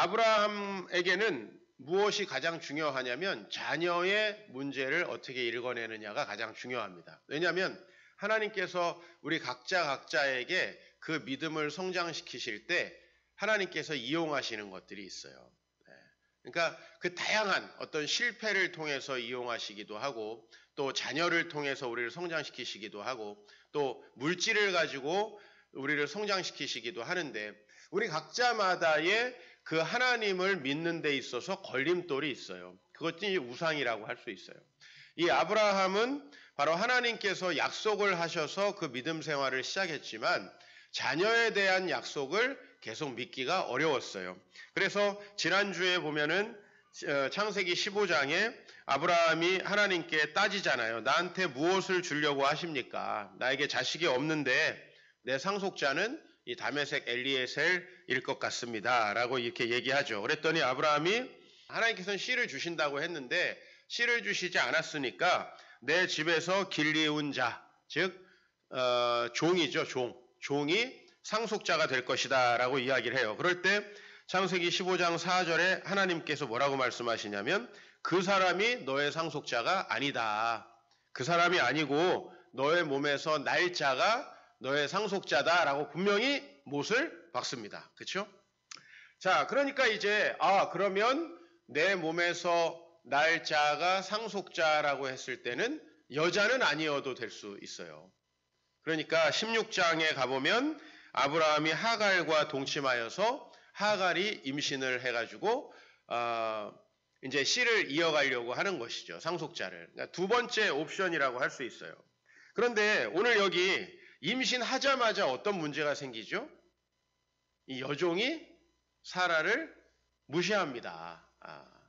아브라함에게는 무엇이 가장 중요하냐면 자녀의 문제를 어떻게 읽어내느냐가 가장 중요합니다. 왜냐하면 하나님께서 우리 각자에게 그 믿음을 성장시키실 때 하나님께서 이용하시는 것들이 있어요. 그러니까 그 다양한 어떤 실패를 통해서 이용하시기도 하고 또 자녀를 통해서 우리를 성장시키시기도 하고 또 물질을 가지고 우리를 성장시키시기도 하는데 우리 각자마다의 그 하나님을 믿는 데 있어서 걸림돌이 있어요. 그것이 우상이라고 할 수 있어요. 이 아브라함은 바로 하나님께서 약속을 하셔서 그 믿음 생활을 시작했지만 자녀에 대한 약속을 계속 믿기가 어려웠어요. 그래서 지난주에 보면은 창세기 15장에 아브라함이 하나님께 따지잖아요. 나한테 무엇을 주려고 하십니까? 나에게 자식이 없는데 내 상속자는 이 다메섹 엘리에셀일 것 같습니다. 라고 이렇게 얘기하죠. 그랬더니 아브라함이 하나님께서는 씨를 주신다고 했는데 씨를 주시지 않았으니까 내 집에서 길리운 자, 즉 종이죠. 종이 상속자가 될 것이다 라고 이야기를 해요. 그럴 때 창세기 15장 4절에 하나님께서 뭐라고 말씀하시냐면 그 사람이 너의 상속자가 아니다. 그 사람이 아니고 너의 몸에서 날 자가 너의 상속자다라고 분명히 못을 박습니다. 그렇죠? 자, 그러니까 이제 그러면 내 몸에서 날 자가 상속자라고 했을 때는 여자는 아니어도 될 수 있어요. 그러니까 16장에 가보면 아브라함이 하갈과 동침하여서 하갈이 임신을 해가지고 이제 씨를 이어가려고 하는 것이죠. 상속자를. 그러니까 두 번째 옵션이라고 할 수 있어요. 그런데 오늘 여기 임신하자마자 어떤 문제가 생기죠? 이 여종이 사라를 무시합니다.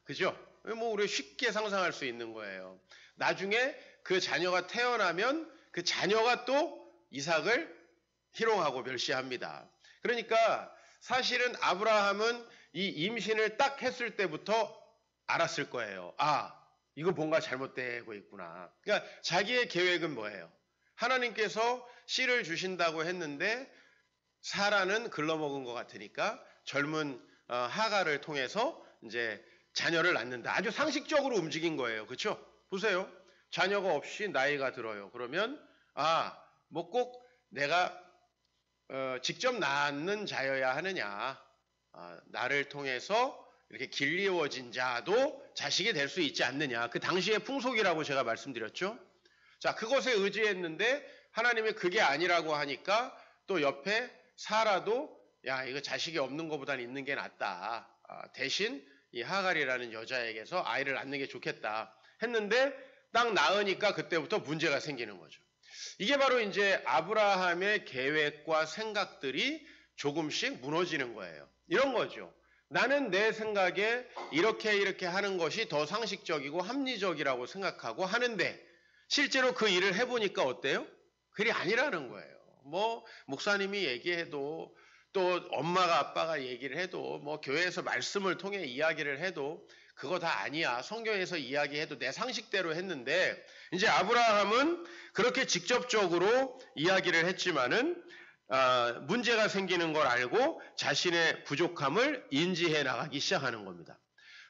그죠? 뭐 우리 쉽게 상상할 수 있는 거예요. 나중에 그 자녀가 태어나면 그 자녀가 또 이삭을 희롱하고 멸시합니다. 그러니까 사실은 아브라함은 이 임신을 딱 했을 때부터 알았을 거예요. 이거 뭔가 잘못되고 있구나. 그러니까 자기의 계획은 뭐예요? 하나님께서 씨를 주신다고 했는데 사라는 글러먹은 것 같으니까 젊은 하갈을 통해서 이제 자녀를 낳는다. 아주 상식적으로 움직인 거예요. 그렇죠? 보세요. 자녀가 없이 나이가 들어요. 그러면 뭐 꼭 내가 직접 낳는 자여야 하느냐. 나를 통해서 이렇게 길리워진 자도 자식이 될 수 있지 않느냐. 그 당시의 풍속이라고 제가 말씀드렸죠. 자, 그것에 의지했는데 하나님이 그게 아니라고 하니까 또 옆에 사라도 이거 자식이 없는 것보다는 있는 게 낫다. 대신 이 하갈이라는 여자에게서 아이를 낳는 게 좋겠다 했는데 딱 낳으니까 그때부터 문제가 생기는 거죠. 이게 바로 이제 아브라함의 계획과 생각들이 조금씩 무너지는 거예요. 이런 거죠. 나는 내 생각에 이렇게 하는 것이 더 상식적이고 합리적이라고 생각하고 하는데 실제로 그 일을 해보니까 어때요? 그게 아니라는 거예요. 뭐 목사님이 얘기해도 또 엄마가 아빠가 얘기를 해도 뭐 교회에서 말씀을 통해 이야기를 해도 그거 다 아니야. 성경에서 이야기해도 내 상식대로 했는데 이제 아브라함은 그렇게 직접적으로 이야기를 했지만은 문제가 생기는 걸 알고 자신의 부족함을 인지해 나가기 시작하는 겁니다.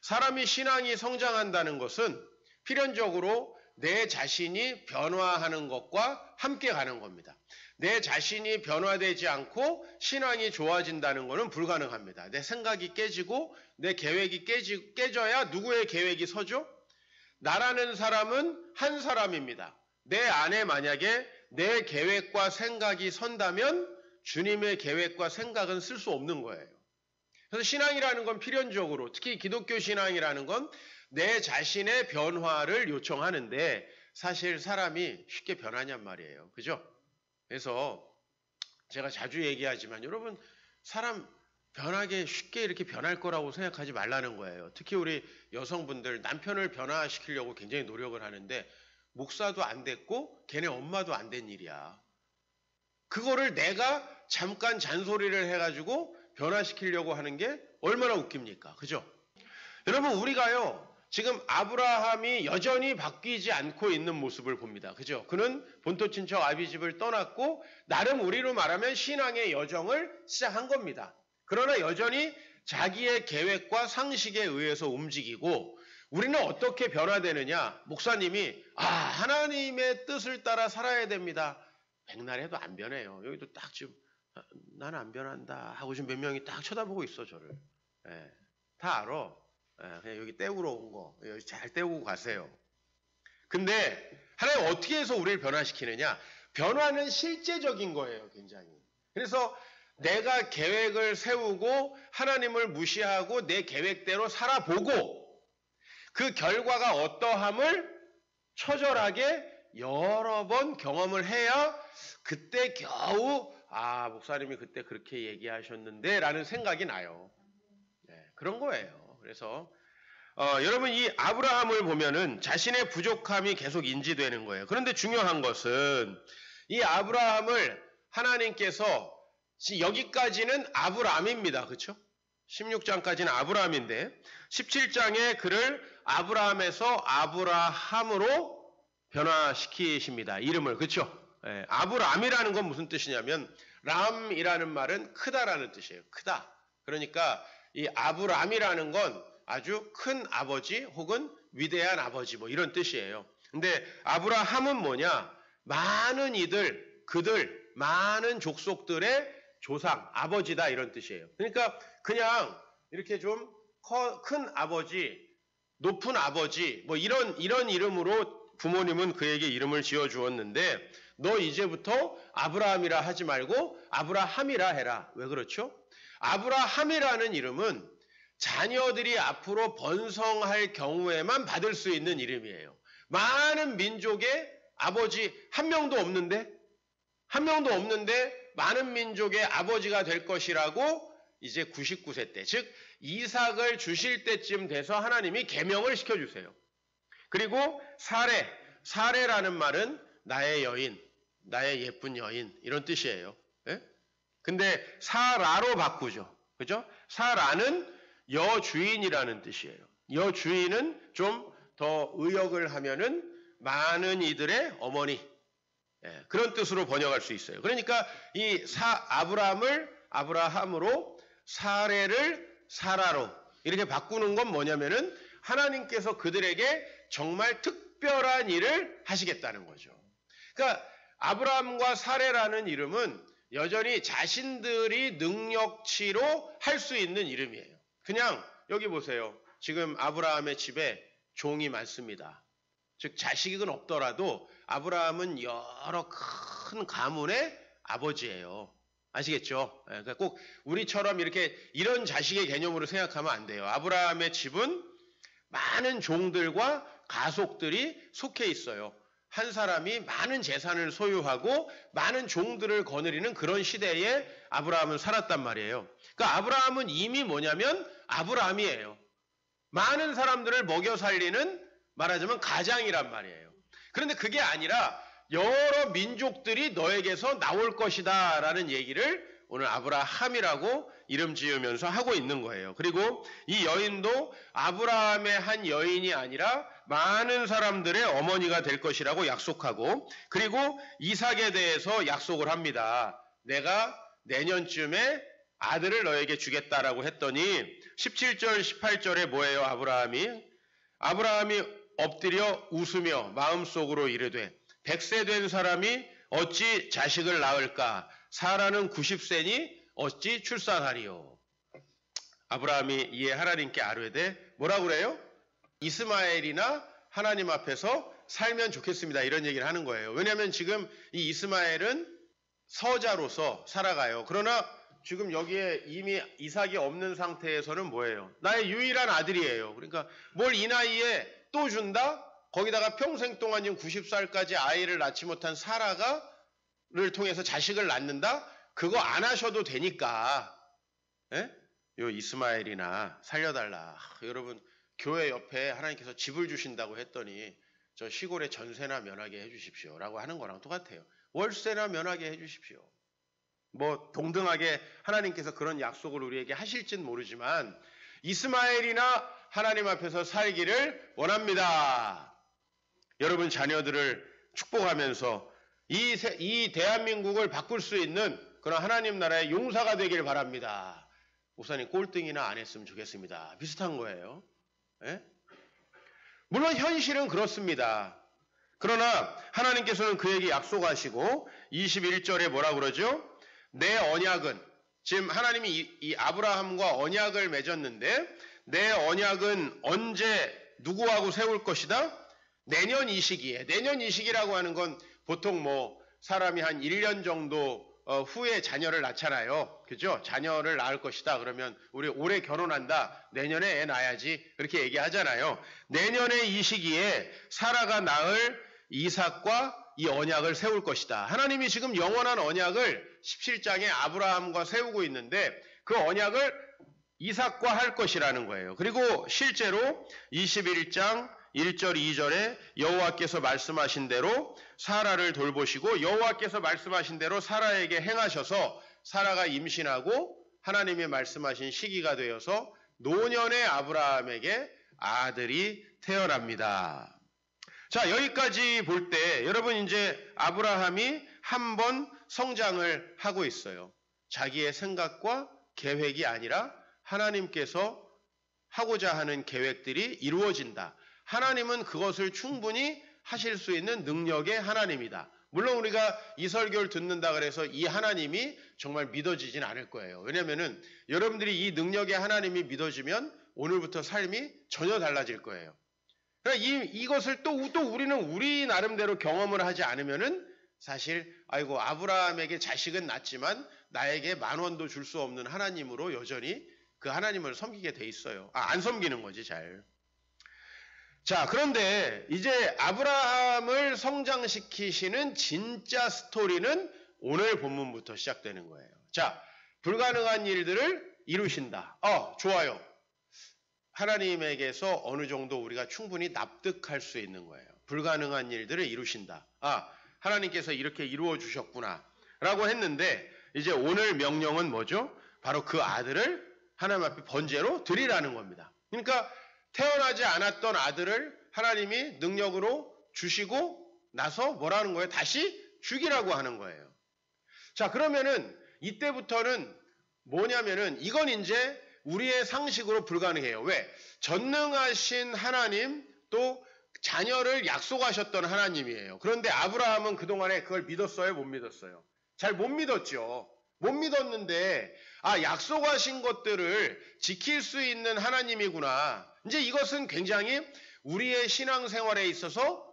사람이 신앙이 성장한다는 것은 필연적으로 내 자신이 변화하는 것과 함께 가는 겁니다. 내 자신이 변화되지 않고 신앙이 좋아진다는 것은 불가능합니다. 내 생각이 깨지고 내 계획이 깨져야 누구의 계획이 서죠? 나라는 사람은 한 사람입니다. 내 안에 만약에 내 계획과 생각이 선다면 주님의 계획과 생각은 쓸 수 없는 거예요. 그래서 신앙이라는 건 필연적으로 특히 기독교 신앙이라는 건 내 자신의 변화를 요청하는데 사실 사람이 쉽게 변하냔 말이에요. 그죠? 그래서 제가 자주 얘기하지만 여러분 사람 변하게 쉽게 이렇게 변할 거라고 생각하지 말라는 거예요. 특히 우리 여성분들 남편을 변화시키려고 굉장히 노력을 하는데 목사도 안 됐고 걔네 엄마도 안 된 일이야. 그거를 내가 잠깐 잔소리를 해가지고 변화시키려고 하는 게 얼마나 웃깁니까? 그죠? 여러분 우리가요 지금 아브라함이 여전히 바뀌지 않고 있는 모습을 봅니다. 그죠? 그는 본토 친척 아비집을 떠났고 나름 우리로 말하면 신앙의 여정을 시작한 겁니다. 그러나 여전히 자기의 계획과 상식에 의해서 움직이고 우리는 어떻게 변화되느냐? 목사님이 하나님의 뜻을 따라 살아야 됩니다. 백날 해도 안 변해요. 여기도 딱 지금 나는 안 변한다 하고 지금 몇 명이 딱 쳐다보고 있어 저를. 예, 다 알아. 예, 그냥 여기 때우러 온 거 여기 잘 때우고 가세요. 근데 하나님 어떻게 해서 우리를 변화시키느냐? 변화는 실제적인 거예요, 굉장히. 그래서 내가 계획을 세우고 하나님을 무시하고 내 계획대로 살아보고 그 결과가 어떠함을 처절하게 여러 번 경험을 해야 그때 겨우 목사님이 그때 그렇게 얘기하셨는데 라는 생각이 나요. 네, 그런 거예요. 그래서 여러분 이 아브라함을 보면은 자신의 부족함이 계속 인지되는 거예요. 그런데 중요한 것은 이 아브라함을 하나님께서 여기까지는 아브라함입니다. 그렇죠? 16장까지는 아브라함인데 17장에 그를 아브라함에서 아브라함으로 변화시키십니다. 이름을. 그렇죠? 예, 아브라함이라는 건 무슨 뜻이냐면 람이라는 말은 크다라는 뜻이에요. 크다. 그러니까 이 아브라함이라는 건 아주 큰 아버지 혹은 위대한 아버지 뭐 이런 뜻이에요. 근데 아브라함은 뭐냐? 많은 그들 많은 족속들의 조상, 아버지다 이런 뜻이에요. 그러니까 그냥 이렇게 좀 큰 아버지, 높은 아버지 뭐 이런 이름으로 부모님은 그에게 이름을 지어 주었는데 너 이제부터 아브라함이라 하지 말고 아브라함이라 해라. 왜 그렇죠? 아브라함이라는 이름은 자녀들이 앞으로 번성할 경우에만 받을 수 있는 이름이에요. 많은 민족의 아버지 한 명도 없는데 많은 민족의 아버지가 될 것이라고 이제 99세 때, 즉 이삭을 주실 때쯤 돼서 하나님이 계명을 시켜주세요. 그리고 사레라는 말은 나의 여인, 나의 예쁜 여인 이런 뜻이에요. 예? 근데 사라로 바꾸죠. 그죠? 사라는 여주인이라는 뜻이에요. 여주인은 좀 더 의역을 하면은 많은 이들의 어머니, 예, 그런 뜻으로 번역할 수 있어요. 그러니까 이 아브라함을 아브라함으로 사레를 사라로 이렇게 바꾸는 건 뭐냐면은 하나님께서 그들에게 정말 특별한 일을 하시겠다는 거죠. 그러니까 아브라함과 사레라는 이름은 여전히 자신들이 능력치로 할 수 있는 이름이에요. 그냥 여기 보세요. 지금 아브라함의 집에 종이 많습니다. 즉 자식은 없더라도 아브라함은 여러 큰 가문의 아버지예요. 아시겠죠? 그러니까 꼭 우리처럼 이렇게 이런 자식의 개념으로 생각하면 안 돼요. 아브라함의 집은 많은 종들과 가속들이 속해 있어요. 한 사람이 많은 재산을 소유하고 많은 종들을 거느리는 그런 시대에 아브라함은 살았단 말이에요. 그러니까 아브라함은 이미 뭐냐면 아브라함이에요. 많은 사람들을 먹여 살리는 말하자면 가장이란 말이에요. 그런데 그게 아니라 여러 민족들이 너에게서 나올 것이다 라는 얘기를 오늘 아브라함이라고 이름 지으면서 하고 있는 거예요. 그리고 이 여인도 아브라함의 한 여인이 아니라 많은 사람들의 어머니가 될 것이라고 약속하고, 그리고 이삭에 대해서 약속을 합니다. 내가 내년쯤에 아들을 너에게 주겠다라고 했더니 17절 18절에 뭐예요? 아브라함이 엎드려 웃으며 마음속으로 이르되 100세 된 사람이 어찌 자식을 낳을까? 사라는 90세니 어찌 출산하리요? 아브라함이 이에 하나님께 아뢰되 뭐라고 그래요? 이스마엘이나 하나님 앞에서 살면 좋겠습니다. 이런 얘기를 하는 거예요. 왜냐하면 지금 이 이스마엘은 서자로서 살아가요. 그러나 지금 여기에 이미 이삭이 없는 상태에서는 뭐예요? 나의 유일한 아들이에요. 그러니까 뭘 이 나이에 또 준다? 거기다가 평생 동안 지금 90살까지 아이를 낳지 못한 사라를 통해서 자식을 낳는다? 그거 안 하셔도 되니까 요 이스마엘이나 살려달라. 여러분 교회 옆에 하나님께서 집을 주신다고 했더니 저 시골에 전세나 면하게 해주십시오 라고 하는 거랑 똑같아요. 월세나 면하게 해주십시오. 뭐 동등하게 하나님께서 그런 약속을 우리에게 하실진 모르지만 이스마엘이나 하나님 앞에서 살기를 원합니다. 여러분 자녀들을 축복하면서 이 대한민국을 바꿀 수 있는 그런 하나님 나라의 용사가 되길 바랍니다. 목사님 꼴등이나 안 했으면 좋겠습니다. 비슷한 거예요. 예? 물론 현실은 그렇습니다. 그러나 하나님께서는 그에게 약속하시고 21절에 뭐라 그러죠? 내 언약은, 지금 하나님이 이 아브라함과 언약을 맺었는데 내 언약은 언제 누구하고 세울 것이다? 내년 이 시기에. 내년 이 시기라고 하는 건 보통 사람이 한 1년 정도 후에 자녀를 낳잖아요. 그죠? 자녀를 낳을 것이다. 그러면 우리 올해 결혼한다. 내년에 애 낳아야지. 그렇게 얘기하잖아요. 내년에 이 시기에 사라가 낳을 이삭과 이 언약을 세울 것이다. 하나님이 지금 영원한 언약을 17장에 아브라함과 세우고 있는데 그 언약을 이삭과 할 것이라는 거예요. 그리고 실제로 21장 1절 2절에 여호와께서 말씀하신 대로 사라를 돌보시고 여호와께서 말씀하신 대로 사라에게 행하셔서 사라가 임신하고 하나님이 말씀하신 시기가 되어서 노년의 아브라함에게 아들이 태어납니다. 자, 여기까지 볼 때 여러분 이제 아브라함이 한 번 성장을 하고 있어요. 자기의 생각과 계획이 아니라 하나님께서 하고자 하는 계획들이 이루어진다. 하나님은 그것을 충분히 하실 수 있는 능력의 하나님이다. 물론 우리가 이 설교를 듣는다 그래서 이 하나님이 정말 믿어지진 않을 거예요. 왜냐하면 여러분들이 이 능력의 하나님이 믿어지면 오늘부터 삶이 전혀 달라질 거예요. 그러니까 이것을 또 우리는 우리 나름대로 경험을 하지 않으면은 사실 아이고 아브라함에게 자식은 낳지만 나에게 10,000원도 줄 수 없는 하나님으로 여전히 그 하나님을 섬기게 돼 있어요. 안 섬기는 거지 잘. 자, 그런데 이제 아브라함을 성장시키시는 진짜 스토리는 오늘 본문부터 시작되는 거예요. 자, 불가능한 일들을 이루신다. 좋아요. 하나님에게서 어느 정도 우리가 충분히 납득할 수 있는 거예요. 불가능한 일들을 이루신다. 하나님께서 이렇게 이루어 주셨구나 라고 했는데 이제 오늘 명령은 뭐죠? 바로 그 아들을 하나님 앞에 번제로 드리라는 겁니다. 그러니까 태어나지 않았던 아들을 하나님이 능력으로 주시고 나서 뭐라는 거예요? 다시 죽이라고 하는 거예요. 자, 그러면은 이때부터는 뭐냐면은 이건 이제 우리의 상식으로 불가능해요. 왜? 전능하신 하나님 또 자녀를 약속하셨던 하나님이에요. 그런데 아브라함은 그동안에 그걸 믿었어요? 못 믿었어요? 잘 못 믿었죠. 못 믿었는데 약속하신 것들을 지킬 수 있는 하나님이구나. 이제 이것은 굉장히 우리의 신앙생활에 있어서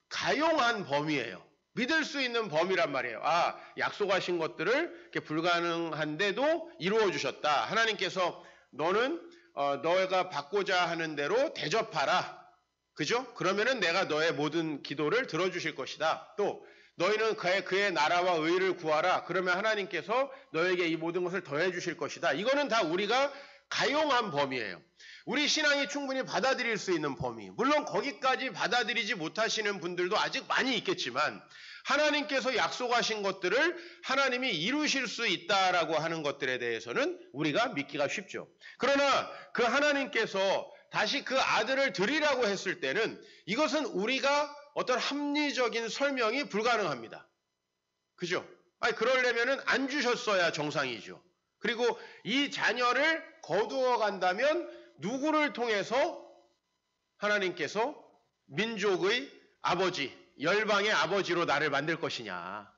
가용한 범위예요. 믿을 수 있는 범위란 말이에요. 약속하신 것들을 이렇게 불가능한데도 이루어 주셨다. 하나님께서 너는 너가 받고자 하는 대로 대접하라. 그죠? 그러면은 내가 너의 모든 기도를 들어주실 것이다. 또 너희는 그의 나라와 의를 구하라. 그러면 하나님께서 너에게 이 모든 것을 더해 주실 것이다. 이거는 다 우리가 가용한 범위예요. 우리 신앙이 충분히 받아들일 수 있는 범위. 물론 거기까지 받아들이지 못하시는 분들도 아직 많이 있겠지만 하나님께서 약속하신 것들을 하나님이 이루실 수 있다라고 하는 것들에 대해서는 우리가 믿기가 쉽죠. 그러나 그 하나님께서 다시 그 아들을 드리라고 했을 때는 이것은 우리가 어떤 합리적인 설명이 불가능합니다. 그죠? 그러려면은 안 주셨어야 정상이죠. 그리고 이 자녀를 거두어 간다면 누구를 통해서 하나님께서 민족의 아버지, 열방의 아버지로 나를 만들 것이냐.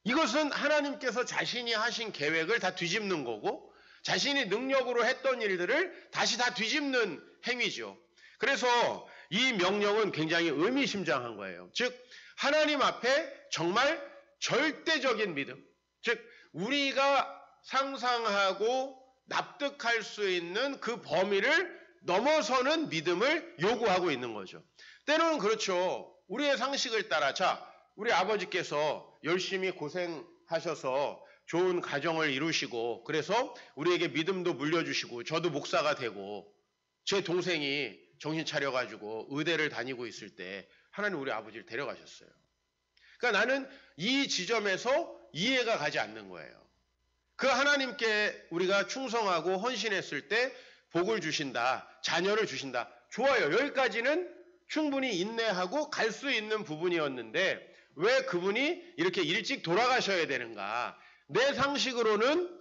이것은 하나님께서 자신이 하신 계획을 다 뒤집는 거고 자신이 능력으로 했던 일들을 다시 다 뒤집는 행위죠. 그래서 이 명령은 굉장히 의미심장한 거예요. 즉 하나님 앞에 정말 절대적인 믿음, 즉 우리가 상상하고 납득할 수 있는 그 범위를 넘어서는 믿음을 요구하고 있는 거죠. 때로는 그렇죠. 우리의 상식을 따라 우리 아버지께서 열심히 고생하셔서 좋은 가정을 이루시고 그래서 우리에게 믿음도 물려주시고 저도 목사가 되고 제 동생이 정신 차려가지고 의대를 다니고 있을 때 하나님 우리 아버지를 데려가셨어요. 그러니까 나는 이 지점에서 이해가 가지 않는 거예요. 그 하나님께 우리가 충성하고 헌신했을 때 복을 주신다, 자녀를 주신다. 좋아요. 여기까지는 충분히 인내하고 갈 수 있는 부분이었는데 왜 그분이 이렇게 일찍 돌아가셔야 되는가? 내 상식으로는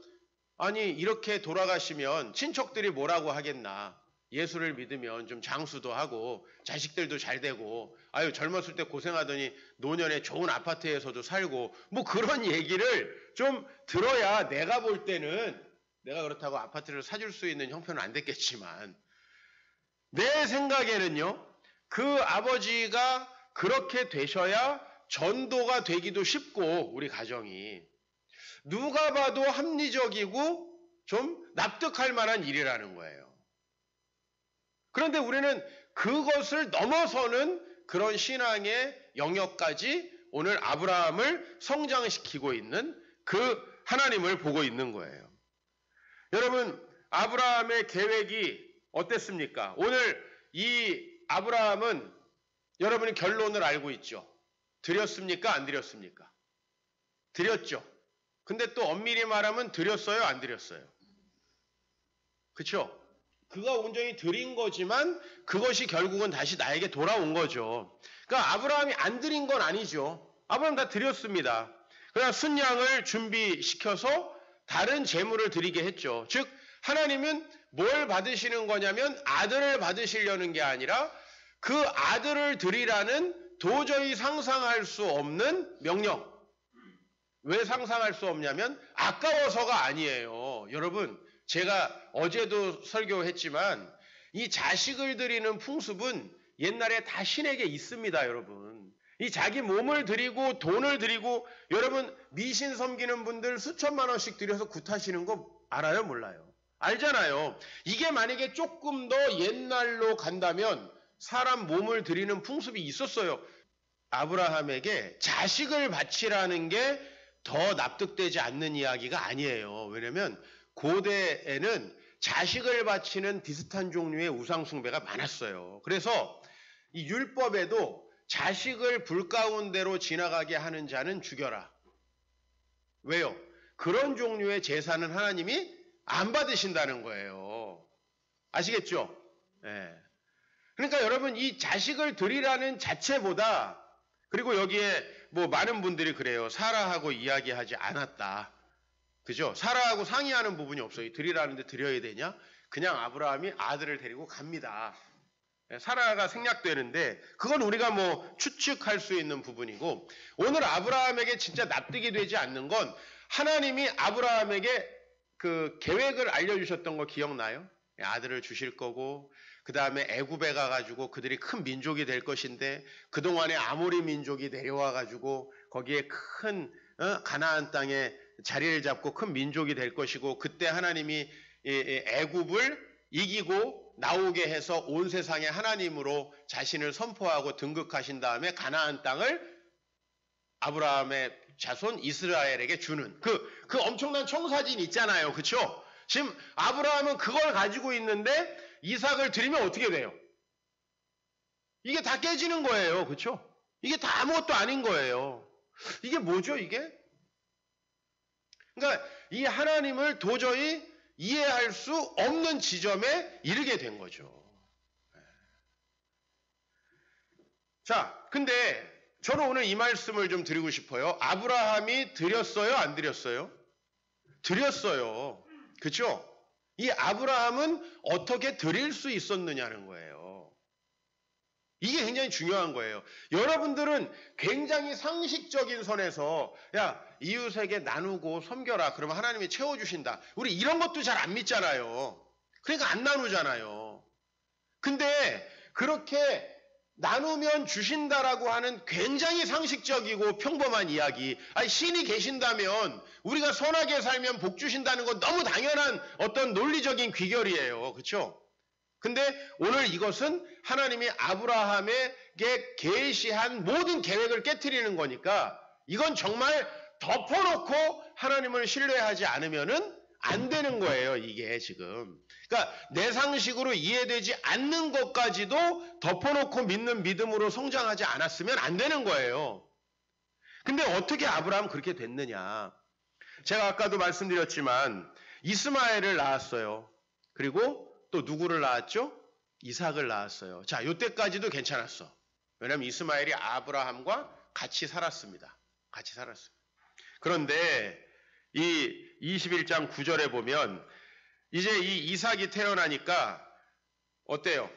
아니 이렇게 돌아가시면 친척들이 뭐라고 하겠나. 예수를 믿으면 좀 장수도 하고 자식들도 잘 되고 아유 젊었을 때 고생하더니 노년에 좋은 아파트에서도 살고 뭐 그런 얘기를 좀 들어야 내가 볼 때는 내가 그렇다고 아파트를 사줄 수 있는 형편은 안 됐겠지만 내 생각에는요. 그 아버지가 그렇게 되셔야 전도가 되기도 쉽고 우리 가정이 누가 봐도 합리적이고 좀 납득할 만한 일이라는 거예요. 그런데 우리는 그것을 넘어서는 그런 신앙의 영역까지 오늘 아브라함을 성장시키고 있는 그 하나님을 보고 있는 거예요. 여러분, 아브라함의 계획이 어땠습니까? 오늘 이 아브라함은 여러분이 결론을 알고 있죠. 드렸습니까? 안 드렸습니까? 드렸죠. 근데 또 엄밀히 말하면 드렸어요? 안 드렸어요? 그렇죠? 그가 온전히 드린 거지만 그것이 결국은 다시 나에게 돌아온 거죠. 그러니까 아브라함이 안 드린 건 아니죠. 아브라함 다 드렸습니다. 그러나 순양을 준비시켜서 다른 재물을 드리게 했죠. 즉 하나님은 뭘 받으시는 거냐면 아들을 받으시려는 게 아니라 그 아들을 드리라는 도저히 상상할 수 없는 명령. 왜 상상할 수 없냐면 아까워서가 아니에요. 여러분 제가 어제도 설교했지만 이 자식을 드리는 풍습은 옛날에 다 신에게 있습니다, 여러분. 이 자기 몸을 드리고 돈을 드리고 여러분 미신 섬기는 분들 수천만 원씩 드려서 굿하시는 거 알아요, 몰라요? 알잖아요. 이게 만약에 조금 더 옛날로 간다면 사람 몸을 드리는 풍습이 있었어요. 아브라함에게 자식을 바치라는 게 더 납득되지 않는 이야기가 아니에요. 왜냐하면 고대에는 자식을 바치는 비슷한 종류의 우상숭배가 많았어요. 그래서 이 율법에도 자식을 불 가운데로 지나가게 하는 자는 죽여라. 왜요? 그런 종류의 제사는 하나님이 안 받으신다는 거예요. 아시겠죠? 네. 그러니까 여러분 이 자식을 드리라는 자체보다 그리고 여기에 뭐 많은 분들이 그래요. 사라하고 이야기하지 않았다. 그죠? 사라하고 상의하는 부분이 없어요. 드리라는데 드려야 되냐? 그냥 아브라함이 아들을 데리고 갑니다. 사라가 생략되는데 그건 우리가 뭐 추측할 수 있는 부분이고 오늘 아브라함에게 진짜 납득이 되지 않는 건 하나님이 아브라함에게 그 계획을 알려주셨던 거 기억나요? 아들을 주실 거고 그 다음에 애굽에 가가지고 그들이 큰 민족이 될 것인데 그동안에 아모리 민족이 내려와가지고 거기에 큰 가나안 땅에 자리를 잡고 큰 민족이 될 것이고 그때 하나님이 애굽을 이기고 나오게 해서 온 세상의 하나님으로 자신을 선포하고 등극하신 다음에 가나안 땅을 아브라함의 자손 이스라엘에게 주는 그 엄청난 청사진 있잖아요. 그렇죠? 지금 아브라함은 그걸 가지고 있는데 이삭을 드리면 어떻게 돼요? 이게 다 깨지는 거예요. 그렇죠? 이게 다 아무것도 아닌 거예요. 이게 뭐죠, 이게? 그러니까 이 하나님을 도저히 이해할 수 없는 지점에 이르게 된 거죠. 자, 근데 저는 오늘 이 말씀을 좀 드리고 싶어요. 아브라함이 드렸어요? 안 드렸어요? 드렸어요. 그렇죠? 이 아브라함은 어떻게 드릴 수 있었느냐는 거예요. 이게 굉장히 중요한 거예요. 여러분들은 굉장히 상식적인 선에서 야 이웃에게 나누고 섬겨라. 그러면 하나님이 채워주신다. 우리 이런 것도 잘 안 믿잖아요. 그러니까 안 나누잖아요. 근데 그렇게 나누면 주신다라고 하는 굉장히 상식적이고 평범한 이야기. 아니 신이 계신다면 우리가 선하게 살면 복 주신다는 건 너무 당연한 어떤 논리적인 귀결이에요. 그렇죠? 근데 오늘 이것은 하나님이 아브라함에게 계시한 모든 계획을 깨트리는 거니까 이건 정말 덮어놓고 하나님을 신뢰하지 않으면은 안 되는 거예요, 이게 지금. 그러니까 내 상식으로 이해되지 않는 것까지도 덮어놓고 믿는 믿음으로 성장하지 않았으면 안 되는 거예요. 근데 어떻게 아브라함 그렇게 됐느냐? 제가 아까도 말씀드렸지만 이스마엘을 낳았어요. 그리고 또 누구를 낳았죠? 이삭을 낳았어요. 자, 이때까지도 괜찮았어. 왜냐하면 이스마엘이 아브라함과 같이 살았습니다. 같이 살았어요. 그런데 이 21장 9절에 보면 이제 이 이삭이 태어나니까 어때요?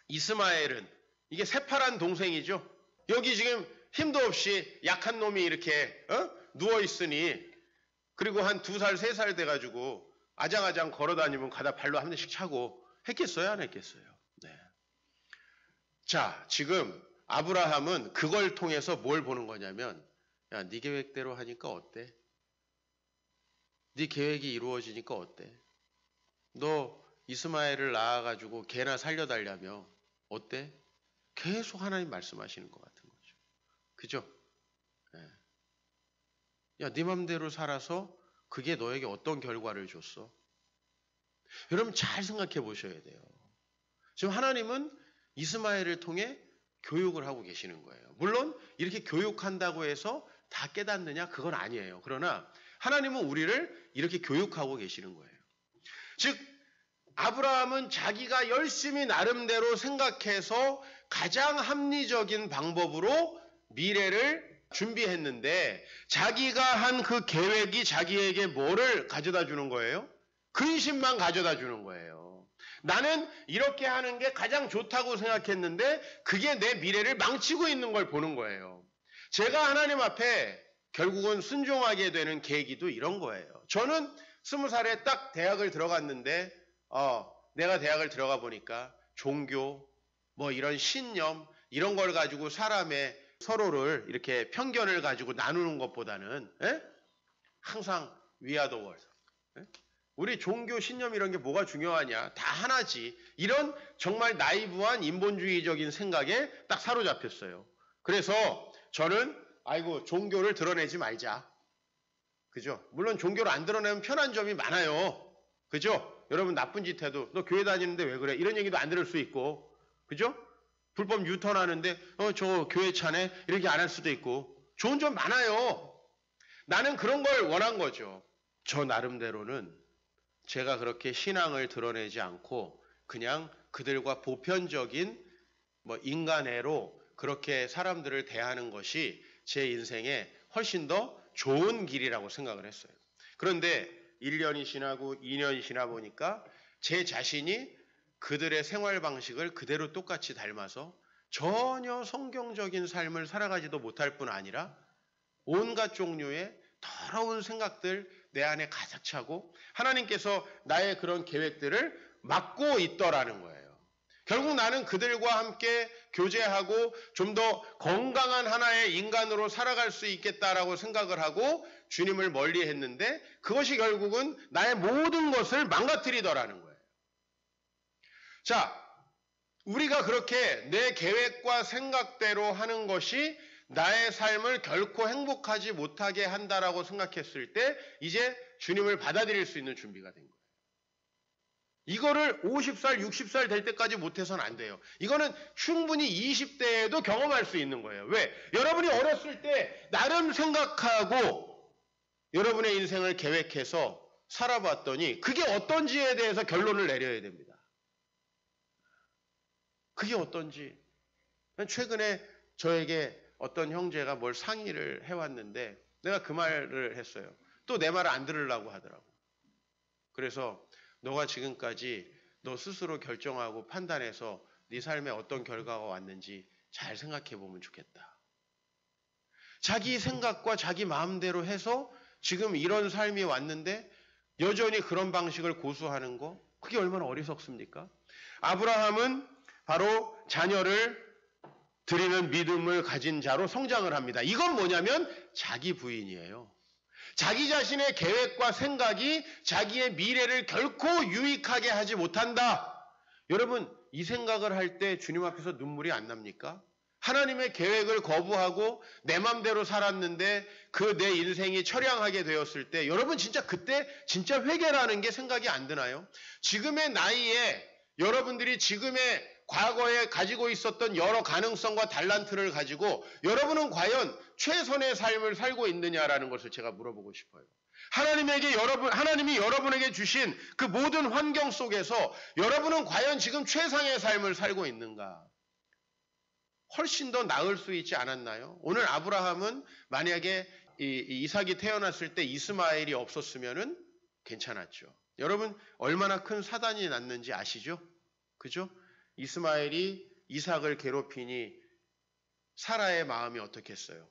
이스마엘은 이게 새파란 동생이죠. 여기 지금 힘도 없이 약한 놈이 이렇게 누워 있으니 그리고 한 2살, 3살 돼가지고 아장아장 걸어다니면 가다 발로 한 대씩 차고 했겠어요? 안 했겠어요? 네. 자, 지금 아브라함은 그걸 통해서 뭘 보는 거냐면 야, 네 계획대로 하니까 어때? 네 계획이 이루어지니까 어때? 너 이스마엘을 낳아가지고 걔나 살려달라며 어때? 계속 하나님 말씀하시는 것 같은 거죠. 그죠? 네. 야, 네 맘대로 살아서 그게 너에게 어떤 결과를 줬어? 여러분 잘 생각해 보셔야 돼요. 지금 하나님은 이스마엘을 통해 교육을 하고 계시는 거예요. 물론 이렇게 교육한다고 해서 다 깨닫느냐? 그건 아니에요. 그러나 하나님은 우리를 이렇게 교육하고 계시는 거예요. 즉 아브라함은 자기가 열심히 나름대로 생각해서 가장 합리적인 방법으로 미래를 준비했는데 자기가 한 그 계획이 자기에게 뭐를 가져다 주는 거예요? 근심만 가져다 주는 거예요. 나는 이렇게 하는 게 가장 좋다고 생각했는데 그게 내 미래를 망치고 있는 걸 보는 거예요. 제가 하나님 앞에 결국은 순종하게 되는 계기도 이런 거예요. 저는 20살에 딱 대학을 들어갔는데 내가 대학을 들어가 보니까 종교, 뭐 이런 신념 이런 걸 가지고 사람의 서로를 이렇게 편견을 가지고 나누는 것보다는 항상 we are the world. 우리 종교, 신념 이런 게 뭐가 중요하냐? 다 하나지. 이런 정말 나이브한 인본주의적인 생각에 딱 사로잡혔어요. 그래서 저는 아이고 종교를 드러내지 말자. 그죠? 물론 종교를 안 드러내면 편한 점이 많아요. 그죠? 여러분 나쁜 짓 해도 너 교회 다니는데 왜 그래? 이런 얘기도 안 들을 수 있고. 그죠? 불법 유턴하는데 저 교회 차네? 이렇게 안 할 수도 있고. 좋은 점 많아요. 나는 그런 걸 원한 거죠. 저 나름대로는 제가 그렇게 신앙을 드러내지 않고 그냥 그들과 보편적인 인간애로 그렇게 사람들을 대하는 것이 제 인생에 훨씬 더 좋은 길이라고 생각을 했어요. 그런데 1년이 지나고 2년이 지나 보니까 제 자신이 그들의 생활 방식을 그대로 똑같이 닮아서 전혀 성경적인 삶을 살아가지도 못할 뿐 아니라 온갖 종류의 더러운 생각들 내 안에 가득 차고 하나님께서 나의 그런 계획들을 막고 있더라는 거예요. 결국 나는 그들과 함께 교제하고 좀 더 건강한 하나의 인간으로 살아갈 수 있겠다라고 생각을 하고 주님을 멀리 했는데 그것이 결국은 나의 모든 것을 망가뜨리더라는 거예요. 자, 우리가 그렇게 내 계획과 생각대로 하는 것이 나의 삶을 결코 행복하지 못하게 한다라고 생각했을 때 이제 주님을 받아들일 수 있는 준비가 된 거예요. 이거를 50살, 60살 될 때까지 못해서는 안 돼요. 이거는 충분히 20대에도 경험할 수 있는 거예요. 왜? 여러분이 어렸을 때 나름 생각하고 여러분의 인생을 계획해서 살아봤더니 그게 어떤지에 대해서 결론을 내려야 됩니다. 그게 어떤지. 최근에 저에게 어떤 형제가 뭘 상의를 해왔는데 내가 그 말을 했어요. 또 내 말을 안 들으려고 하더라고. 그래서 너가 지금까지 너 스스로 결정하고 판단해서 네 삶에 어떤 결과가 왔는지 잘 생각해 보면 좋겠다. 자기 생각과 자기 마음대로 해서 지금 이런 삶이 왔는데 여전히 그런 방식을 고수하는 거 그게 얼마나 어리석습니까? 아브라함은 바로 자녀를 드리는 믿음을 가진 자로 성장을 합니다. 이건 뭐냐면 자기 부인이에요. 자기 자신의 계획과 생각이 자기의 미래를 결코 유익하게 하지 못한다. 여러분 이 생각을 할 때 주님 앞에서 눈물이 안 납니까? 하나님의 계획을 거부하고 내 맘대로 살았는데 그 내 인생이 처량하게 되었을 때 여러분 진짜 그때 진짜 회개라는 게 생각이 안 드나요? 지금의 나이에 여러분들이 지금의 과거에 가지고 있었던 여러 가능성과 달란트를 가지고 여러분은 과연 최선의 삶을 살고 있느냐라는 것을 제가 물어보고 싶어요. 하나님이 여러분에게 주신 그 모든 환경 속에서 여러분은 과연 지금 최상의 삶을 살고 있는가? 훨씬 더 나을 수 있지 않았나요? 오늘 아브라함은 만약에 이삭이 태어났을 때 이스마엘이 없었으면은 괜찮았죠. 여러분 얼마나 큰 사단이 났는지 아시죠? 그죠? 이스마엘이 이삭을 괴롭히니 사라의 마음이 어떻겠어요?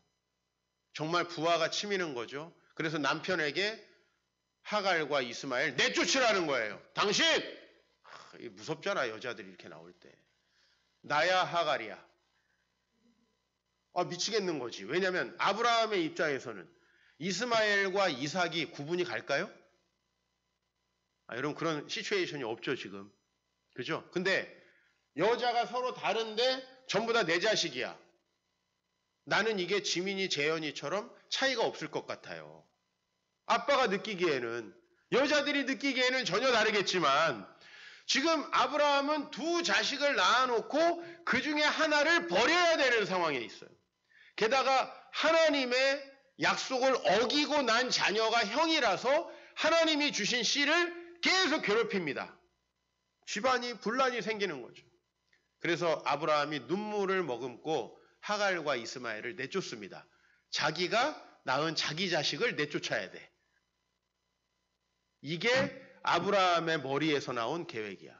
정말 부하가 치미는 거죠. 그래서 남편에게 하갈과 이스마엘 내쫓으라는 거예요. 당신! 무섭잖아, 여자들이 이렇게 나올 때. 나야 하갈이야. 미치겠는 거지. 왜냐하면 아브라함의 입장에서는 이스마엘과 이삭이 구분이 갈까요? 여러분 그런 시츄에이션이 없죠 지금. 그죠? 근데 여자가 서로 다른데 전부 다 내 자식이야. 나는 이게 지민이 재현이처럼 차이가 없을 것 같아요. 아빠가 느끼기에는, 여자들이 느끼기에는 전혀 다르겠지만 지금 아브라함은 두 자식을 낳아놓고 그 중에 하나를 버려야 되는 상황에 있어요. 게다가 하나님의 약속을 어기고 난 자녀가 형이라서 하나님이 주신 씨를 계속 괴롭힙니다. 집안이 분란이 생기는 거죠. 그래서 아브라함이 눈물을 머금고 하갈과 이스마엘을 내쫓습니다. 자기가 낳은 자기 자식을 내쫓아야 돼. 이게 아브라함의 머리에서 나온 계획이야.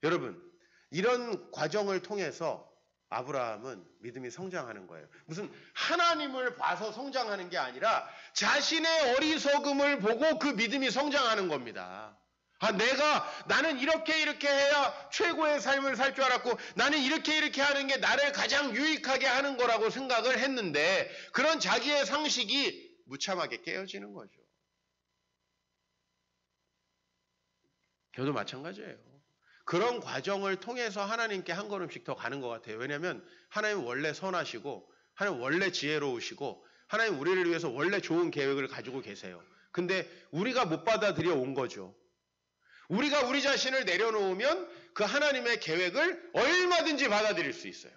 여러분, 이런 과정을 통해서 아브라함은 믿음이 성장하는 거예요. 무슨 하나님을 봐서 성장하는 게 아니라 자신의 어리석음을 보고 그 믿음이 성장하는 겁니다. 나는 이렇게 해야 최고의 삶을 살 줄 알았고 나는 이렇게 하는 게 나를 가장 유익하게 하는 거라고 생각을 했는데 그런 자기의 상식이 무참하게 깨어지는 거죠. 저도 마찬가지예요. 그런 과정을 통해서 하나님께 한 걸음씩 더 가는 것 같아요. 왜냐하면 하나님 원래 선하시고 하나님 원래 지혜로우시고 하나님 우리를 위해서 원래 좋은 계획을 가지고 계세요. 근데 우리가 못 받아들여 온 거죠. 우리가 우리 자신을 내려놓으면 그 하나님의 계획을 얼마든지 받아들일 수 있어요.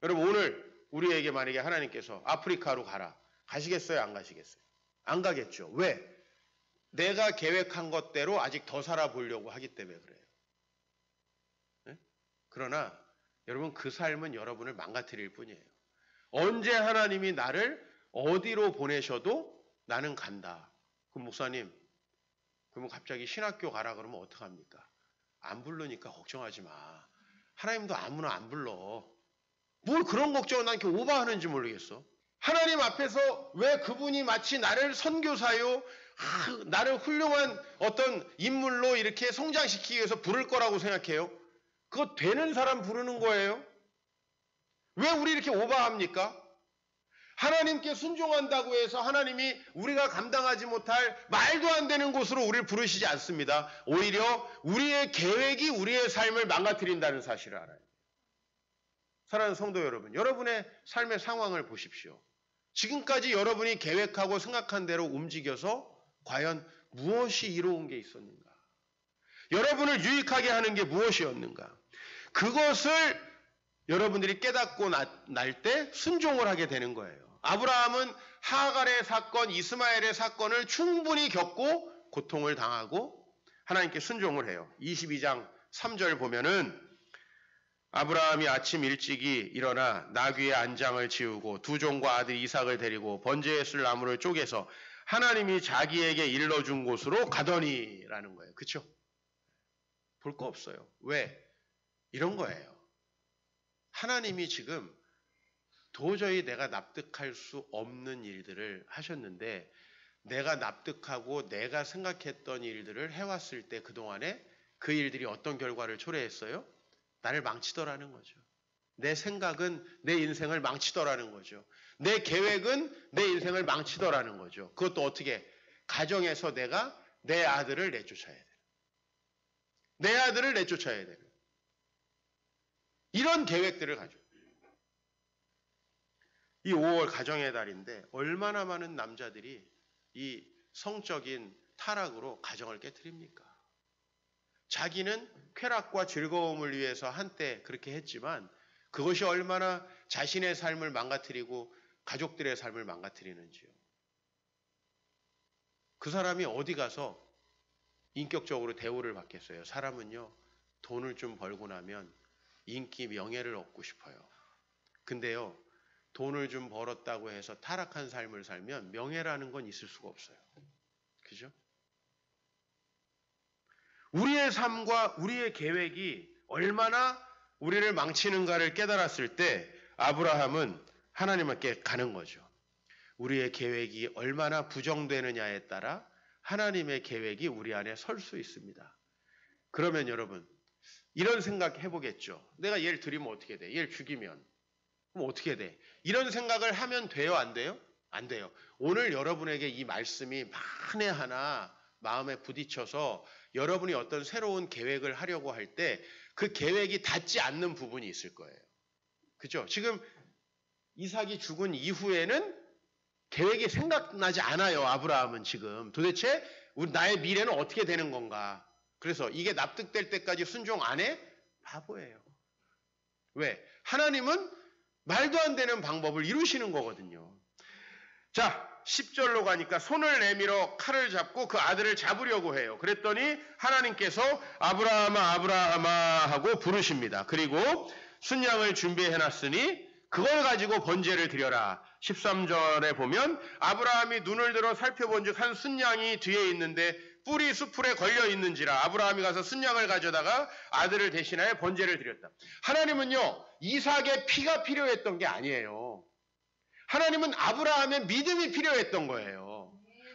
여러분 오늘 우리에게 만약에 하나님께서 아프리카로 가라. 가시겠어요? 안 가시겠어요? 안 가겠죠. 왜? 내가 계획한 것대로 아직 더 살아보려고 하기 때문에 그래요. 네? 그러나 여러분 그 삶은 여러분을 망가뜨릴 뿐이에요. 언제 하나님이 나를 어디로 보내셔도 나는 간다. 그럼 목사님, 그러면 갑자기 신학교 가라 그러면 어떡합니까? 안 부르니까 걱정하지 마. 하나님도 아무나 안 불러. 뭘 그런 걱정을 난 이렇게 오버하는지 모르겠어. 하나님 앞에서 왜 그분이 마치 나를 선교사요, 나를 훌륭한 어떤 인물로 이렇게 성장시키기 위해서 부를 거라고 생각해요? 그거 되는 사람 부르는 거예요? 왜 우리 이렇게 오버합니까? 하나님께 순종한다고 해서 하나님이 우리가 감당하지 못할 말도 안 되는 곳으로 우리를 부르시지 않습니다. 오히려 우리의 계획이 우리의 삶을 망가뜨린다는 사실을 알아요. 사랑하는 성도 여러분, 여러분의 삶의 상황을 보십시오. 지금까지 여러분이 계획하고 생각한 대로 움직여서 과연 무엇이 이로운 게 있었는가? 여러분을 유익하게 하는 게 무엇이었는가? 그것을 여러분들이 깨닫고 날 때 순종을 하게 되는 거예요. 아브라함은 하갈의 사건, 이스마엘의 사건을 충분히 겪고 고통을 당하고 하나님께 순종을 해요. 22장 3절 보면은 아브라함이 아침 일찍이 일어나 나귀의 안장을 지우고 두 종과 아들 이삭을 데리고 번제에 쓸 나무를 쪼개서 하나님이 자기에게 일러준 곳으로 가더니라는 거예요. 그렇죠? 볼 거 없어요. 왜? 이런 거예요. 하나님이 지금 도저히 내가 납득할 수 없는 일들을 하셨는데 내가 납득하고 내가 생각했던 일들을 해왔을 때 그동안에 그 일들이 어떤 결과를 초래했어요? 나를 망치더라는 거죠. 내 생각은 내 인생을 망치더라는 거죠. 내 계획은 내 인생을 망치더라는 거죠. 그것도 어떻게? 가정에서 내가 내 아들을 내쫓아야 돼. 내 아들을 내쫓아야 돼. 이런 계획들을 가지고. 이 5월 가정의 달인데 얼마나 많은 남자들이 이 성적인 타락으로 가정을 깨트립니까? 자기는 쾌락과 즐거움을 위해서 한때 그렇게 했지만 그것이 얼마나 자신의 삶을 망가뜨리고 가족들의 삶을 망가뜨리는지요. 그 사람이 어디 가서 인격적으로 대우를 받겠어요? 사람은요, 돈을 좀 벌고 나면 인기, 명예를 얻고 싶어요. 근데요, 돈을 좀 벌었다고 해서 타락한 삶을 살면 명예라는 건 있을 수가 없어요. 그죠? 우리의 삶과 우리의 계획이 얼마나 우리를 망치는가를 깨달았을 때 아브라함은 하나님께 가는 거죠. 우리의 계획이 얼마나 부정되느냐에 따라 하나님의 계획이 우리 안에 설 수 있습니다. 그러면 여러분 이런 생각 해보겠죠. 내가 얘를 들이면 어떻게 돼? 얘를 죽이면 그럼 어떻게 돼? 이런 생각을 하면 돼요? 안 돼요? 안 돼요. 오늘 여러분에게 이 말씀이 만에 하나 마음에 부딪혀서 여러분이 어떤 새로운 계획을 하려고 할 때 그 계획이 닿지 않는 부분이 있을 거예요. 그죠? 지금 이삭이 죽은 이후에는 계획이 생각나지 않아요. 아브라함은 지금 도대체 나의 미래는 어떻게 되는 건가? 그래서 이게 납득될 때까지 순종 안 해? 바보예요. 왜? 하나님은 말도 안 되는 방법을 이루시는 거거든요. 자, 10절로 가니까 손을 내밀어 칼을 잡고 그 아들을 잡으려고 해요. 그랬더니 하나님께서 아브라함아 아브라함아 하고 부르십니다. 그리고 순양을 준비해놨으니 그걸 가지고 번제를 드려라. 13절에 보면 아브라함이 눈을 들어 살펴본즉 한 순양이 뒤에 있는데 뿔이 수풀에 걸려 있는지라 아브라함이 가서 순양을 가져다가 아들을 대신하여 번제를 드렸다. 하나님은요 이삭의 피가 필요했던 게 아니에요. 하나님은 아브라함의 믿음이 필요했던 거예요.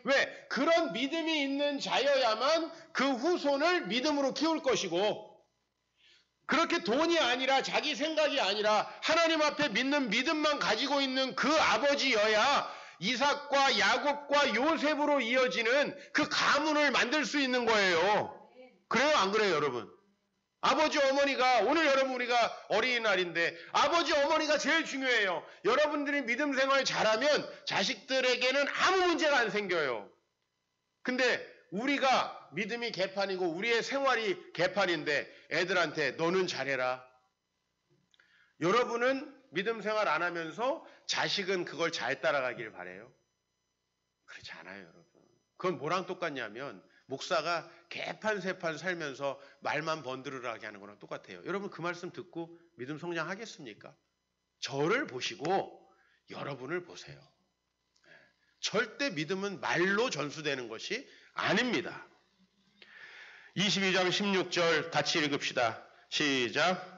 왜? 그런 믿음이 있는 자여야만 그 후손을 믿음으로 키울 것이고 그렇게 돈이 아니라 자기 생각이 아니라 하나님 앞에 믿는 믿음만 가지고 있는 그 아버지여야 이삭과 야곱과 요셉으로 이어지는 그 가문을 만들 수 있는 거예요. 그래요? 안 그래요, 여러분? 아버지 어머니가 오늘 여러분 우리가 어린이날인데 아버지 어머니가 제일 중요해요. 여러분들이 믿음 생활 잘하면 자식들에게는 아무 문제가 안 생겨요. 근데 우리가 믿음이 개판이고 우리의 생활이 개판인데 애들한테 너는 잘해라. 여러분은 믿음 생활 안 하면서 자식은 그걸 잘 따라가길 바래요? 그렇지 않아요, 여러분. 그건 뭐랑 똑같냐면 목사가 개판세판 살면서 말만 번들으라게 하는 거랑 똑같아요. 여러분 그 말씀 듣고 믿음 성장하겠습니까? 저를 보시고 여러분을 보세요. 절대 믿음은 말로 전수되는 것이 아닙니다. 22장 16절 같이 읽읍시다. 시작.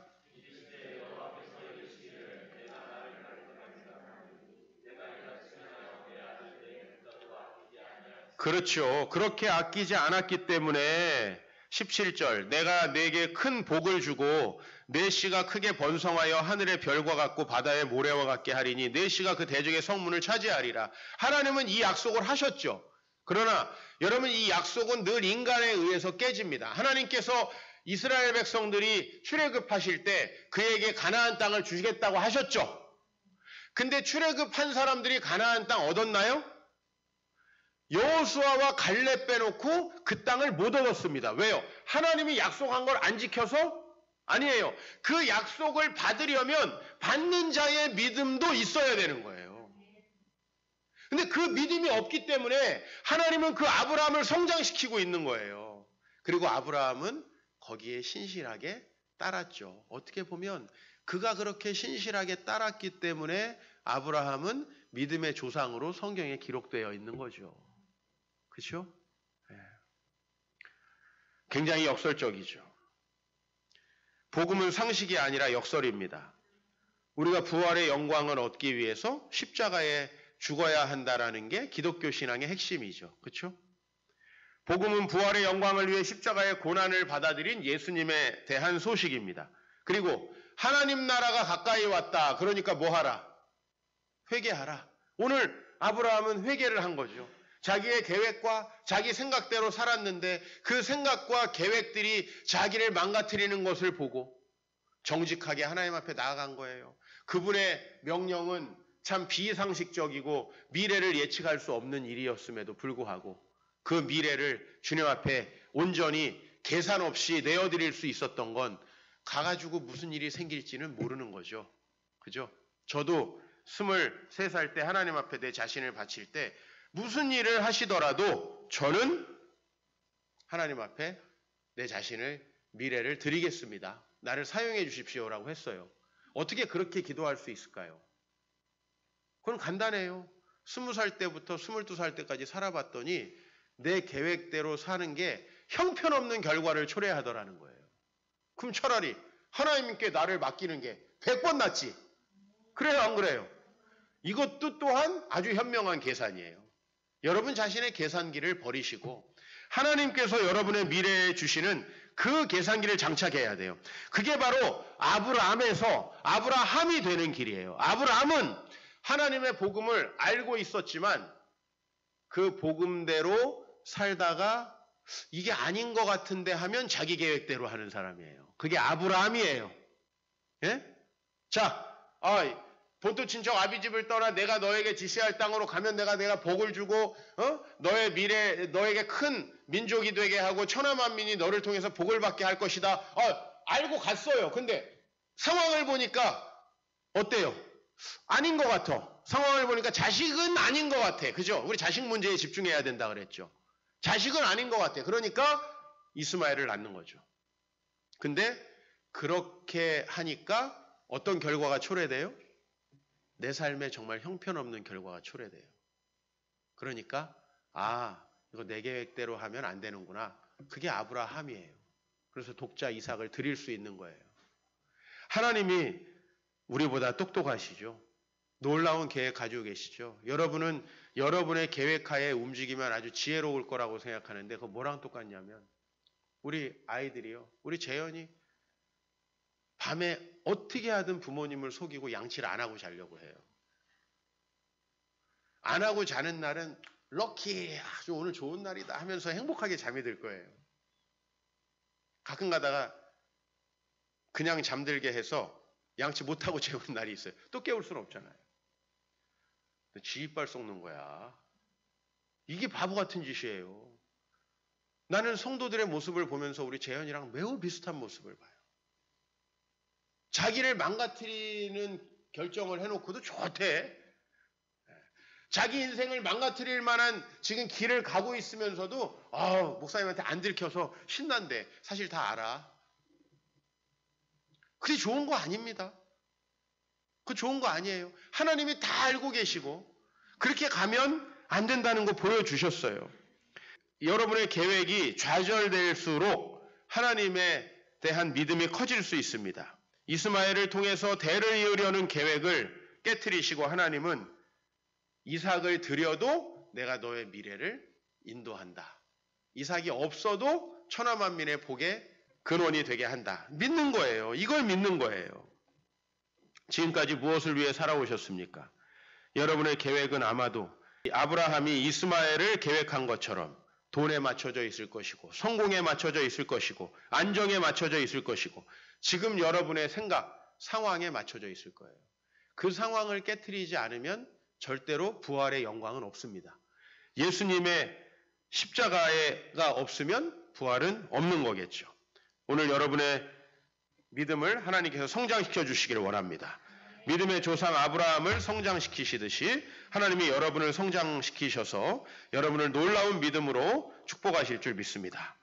그렇죠. 그렇게 아끼지 않았기 때문에 17절 내가 네게 큰 복을 주고 네 씨가 크게 번성하여 하늘의 별과 같고 바다의 모래와 같게 하리니 네 씨가 그 대적의 성문을 차지하리라. 하나님은 이 약속을 하셨죠. 그러나 여러분 이 약속은 늘 인간에 의해서 깨집니다. 하나님께서 이스라엘 백성들이 출애굽하실 때 그에게 가나안 땅을 주시겠다고 하셨죠. 근데 출애굽한 사람들이 가나안 땅 얻었나요? 여호수아와 갈렙 빼놓고 그 땅을 못 얻었습니다. 왜요? 하나님이 약속한 걸 안 지켜서? 아니에요. 그 약속을 받으려면 받는 자의 믿음도 있어야 되는 거예요. 근데 그 믿음이 없기 때문에 하나님은 그 아브라함을 성장시키고 있는 거예요. 그리고 아브라함은 거기에 신실하게 따랐죠. 어떻게 보면 그가 그렇게 신실하게 따랐기 때문에 아브라함은 믿음의 조상으로 성경에 기록되어 있는 거죠. 그렇죠? 네. 굉장히 역설적이죠. 복음은 상식이 아니라 역설입니다. 우리가 부활의 영광을 얻기 위해서 십자가에 죽어야 한다라는 게 기독교 신앙의 핵심이죠. 그렇죠? 복음은 부활의 영광을 위해 십자가의 고난을 받아들인 예수님에 대한 소식입니다. 그리고 하나님 나라가 가까이 왔다. 그러니까 뭐 하라? 회개하라. 오늘 아브라함은 회개를 한 거죠. 자기의 계획과 자기 생각대로 살았는데 그 생각과 계획들이 자기를 망가뜨리는 것을 보고 정직하게 하나님 앞에 나아간 거예요. 그분의 명령은 참 비상식적이고 미래를 예측할 수 없는 일이었음에도 불구하고 그 미래를 주님 앞에 온전히 계산 없이 내어드릴 수 있었던 건 가가지고 무슨 일이 생길지는 모르는 거죠. 그죠? 저도 23살 때 하나님 앞에 내 자신을 바칠 때 무슨 일을 하시더라도 저는 하나님 앞에 내 자신을 미래를 드리겠습니다. 나를 사용해 주십시오라고 했어요. 어떻게 그렇게 기도할 수 있을까요? 그건 간단해요. 20살 때부터 22살 때까지 살아봤더니 내 계획대로 사는 게 형편없는 결과를 초래하더라는 거예요. 그럼 차라리 하나님께 나를 맡기는 게 100번 낫지. 그래요, 안 그래요? 이것도 또한 아주 현명한 계산이에요. 여러분 자신의 계산기를 버리시고 하나님께서 여러분의 미래에 주시는 그 계산기를 장착해야 돼요. 그게 바로 아브라함에서 아브라함이 되는 길이에요. 아브라함은 하나님의 복음을 알고 있었지만 그 복음대로 살다가 이게 아닌 것 같은데 하면 자기 계획대로 하는 사람이에요. 그게 아브라함이에요. 예? 자, 본토 친척 아비집을 떠나 내가 너에게 지시할 땅으로 가면 내가 복을 주고 너의 미래 너에게 큰 민족이 되게 하고 천하만민이 너를 통해서 복을 받게 할 것이다. 알고 갔어요. 근데 상황을 보니까 어때요? 아닌 것 같아. 상황을 보니까 자식은 아닌 것 같아. 그죠? 우리 자식 문제에 집중해야 된다 그랬죠. 자식은 아닌 것 같아. 그러니까 이스마엘을 낳는 거죠. 근데 그렇게 하니까 어떤 결과가 초래돼요? 내 삶에 정말 형편없는 결과가 초래돼요. 그러니까 이거 내 계획대로 하면 안 되는구나. 그게 아브라함이에요. 그래서 독자 이삭을 드릴 수 있는 거예요. 하나님이 우리보다 똑똑하시죠. 놀라운 계획 가지고 계시죠. 여러분은 여러분의 계획하에 움직이면 아주 지혜로울 거라고 생각하는데 그거 뭐랑 똑같냐면 우리 아이들이요. 우리 재현이 밤에 어떻게 하든 부모님을 속이고 양치를 안 하고 자려고 해요. 안 하고 자는 날은 럭키, 아주 오늘 좋은 날이다 하면서 행복하게 잠이 들 거예요. 가끔 가다가 그냥 잠들게 해서 양치 못하고 재우는 날이 있어요. 또 깨울 수는 없잖아요. 지 이빨 썩는 거야. 이게 바보 같은 짓이에요. 나는 성도들의 모습을 보면서 우리 재현이랑 매우 비슷한 모습을 봐요. 자기를 망가뜨리는 결정을 해놓고도 좋대. 자기 인생을 망가뜨릴 만한 지금 길을 가고 있으면서도 목사님한테 안 들켜서 신난대. 사실 다 알아. 그게 좋은 거 아닙니다. 그 좋은 거 아니에요. 하나님이 다 알고 계시고 그렇게 가면 안 된다는 거 보여주셨어요. 여러분의 계획이 좌절될수록 하나님에 대한 믿음이 커질 수 있습니다. 이스마엘을 통해서 대를 이으려는 계획을 깨트리시고 하나님은 이삭을 드려도 내가 너의 미래를 인도한다. 이삭이 없어도 천하만민의 복의 근원이 되게 한다. 믿는 거예요. 이걸 믿는 거예요. 지금까지 무엇을 위해 살아오셨습니까? 여러분의 계획은 아마도 아브라함이 이스마엘을 계획한 것처럼 돈에 맞춰져 있을 것이고 성공에 맞춰져 있을 것이고 안정에 맞춰져 있을 것이고 지금 여러분의 생각, 상황에 맞춰져 있을 거예요. 그 상황을 깨트리지 않으면 절대로 부활의 영광은 없습니다. 예수님의 십자가가 없으면 부활은 없는 거겠죠. 오늘 여러분의 믿음을 하나님께서 성장시켜 주시기를 원합니다. 믿음의 조상 아브라함을 성장시키시듯이 하나님이 여러분을 성장시키셔서 여러분을 놀라운 믿음으로 축복하실 줄 믿습니다.